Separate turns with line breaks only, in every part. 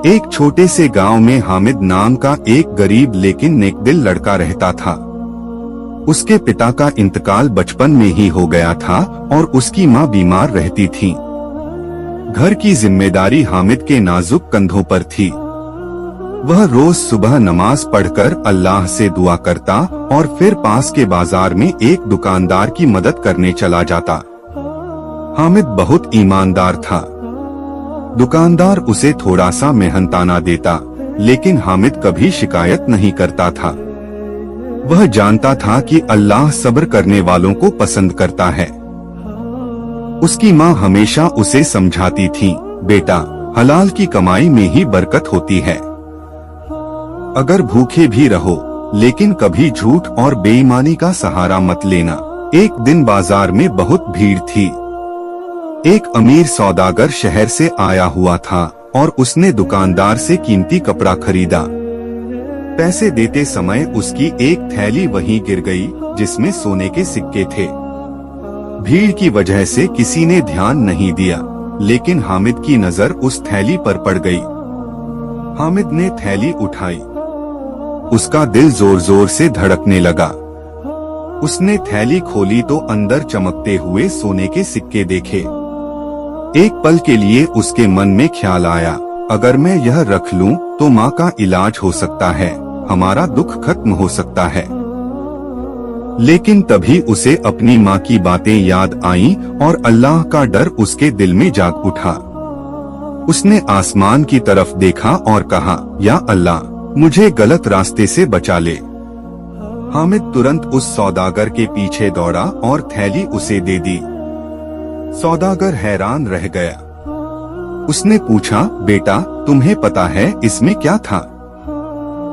एक छोटे से गांव में हामिद नाम का एक गरीब लेकिन नेकदिल लड़का रहता था। उसके पिता का इंतकाल बचपन में ही हो गया था और उसकी माँ बीमार रहती थी। घर की जिम्मेदारी हामिद के नाजुक कंधों पर थी। वह रोज सुबह नमाज पढ़कर अल्लाह से दुआ करता और फिर पास के बाजार में एक दुकानदार की मदद करने चला जाता। हामिद बहुत ईमानदार था। दुकानदार उसे थोड़ा सा मेहनताना देता, लेकिन हामिद कभी शिकायत नहीं करता था। वह जानता था कि अल्लाह सब्र करने वालों को पसंद करता है। उसकी माँ हमेशा उसे समझाती थी, बेटा, हलाल की कमाई में ही बरकत होती है। अगर भूखे भी रहो, लेकिन कभी झूठ और बेईमानी का सहारा मत लेना। एक दिन बाजार में बहुत भीड़ थी। एक अमीर सौदागर शहर से आया हुआ था और उसने दुकानदार से कीमती कपड़ा खरीदा। पैसे देते समय उसकी एक थैली वहीं गिर गई, जिसमें सोने के सिक्के थे। भीड़ की वजह से किसी ने ध्यान नहीं दिया, लेकिन हामिद की नजर उस थैली पर पड़ गई। हामिद ने थैली उठाई। उसका दिल जोर जोर से धड़कने लगा। उसने थैली खोली तो अंदर चमकते हुए सोने के सिक्के देखे। एक पल के लिए उसके मन में ख्याल आया, अगर मैं यह रख लूं तो माँ का इलाज हो सकता है, हमारा दुख खत्म हो सकता है। लेकिन तभी उसे अपनी माँ की बातें याद आईं और अल्लाह का डर उसके दिल में जाग उठा। उसने आसमान की तरफ देखा और कहा, या अल्लाह, मुझे गलत रास्ते से बचा ले। हामिद तुरंत उस सौदागर के पीछे दौड़ा और थैली उसे दे दी। सौदागर हैरान रह गया। उसने पूछा, बेटा, तुम्हें पता है इसमें क्या था?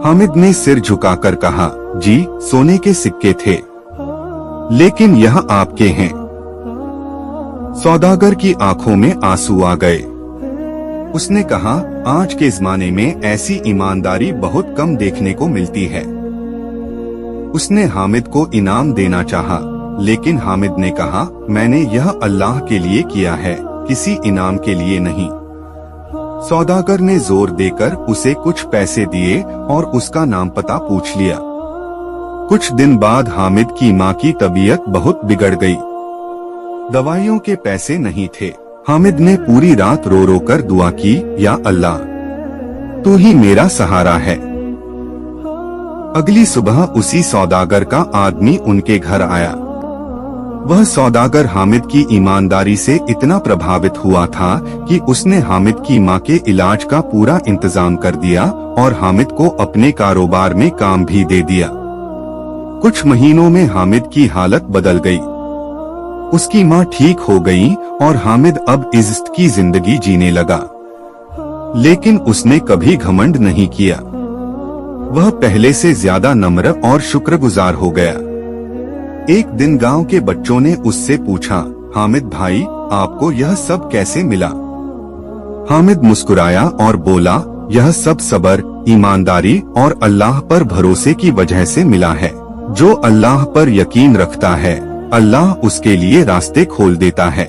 हामिद ने सिर झुकाकर कहा, जी, सोने के सिक्के थे, लेकिन यह आपके हैं। सौदागर की आंखों में आंसू आ गए। उसने कहा, आज के जमाने में ऐसी ईमानदारी बहुत कम देखने को मिलती है। उसने हामिद को इनाम देना चाहा, लेकिन हामिद ने कहा, मैंने यह अल्लाह के लिए किया है, किसी इनाम के लिए नहीं। सौदागर ने जोर देकर उसे कुछ पैसे दिए और उसका नाम पता पूछ लिया। कुछ दिन बाद हामिद की माँ की तबीयत बहुत बिगड़ गई। दवाइयों के पैसे नहीं थे। हामिद ने पूरी रात रो रो कर दुआ की, या अल्लाह, तू ही मेरा सहारा है। अगली सुबह उसी सौदागर का आदमी उनके घर आया। वह सौदागर हामिद की ईमानदारी से इतना प्रभावित हुआ था कि उसने हामिद की माँ के इलाज का पूरा इंतजाम कर दिया और हामिद को अपने कारोबार में काम भी दे दिया। कुछ महीनों में हामिद की हालत बदल गई। उसकी माँ ठीक हो गई और हामिद अब इज्जत की जिंदगी जीने लगा। लेकिन उसने कभी घमंड नहीं किया। वह पहले से ज्यादा नम्र और शुक्रगुजार हो गया। एक दिन गांव के बच्चों ने उससे पूछा, हामिद भाई, आपको यह सब कैसे मिला? हामिद मुस्कुराया और बोला, यह सब सब्र, ईमानदारी और अल्लाह पर भरोसे की वजह से मिला है। जो अल्लाह पर यकीन रखता है, अल्लाह उसके लिए रास्ते खोल देता है।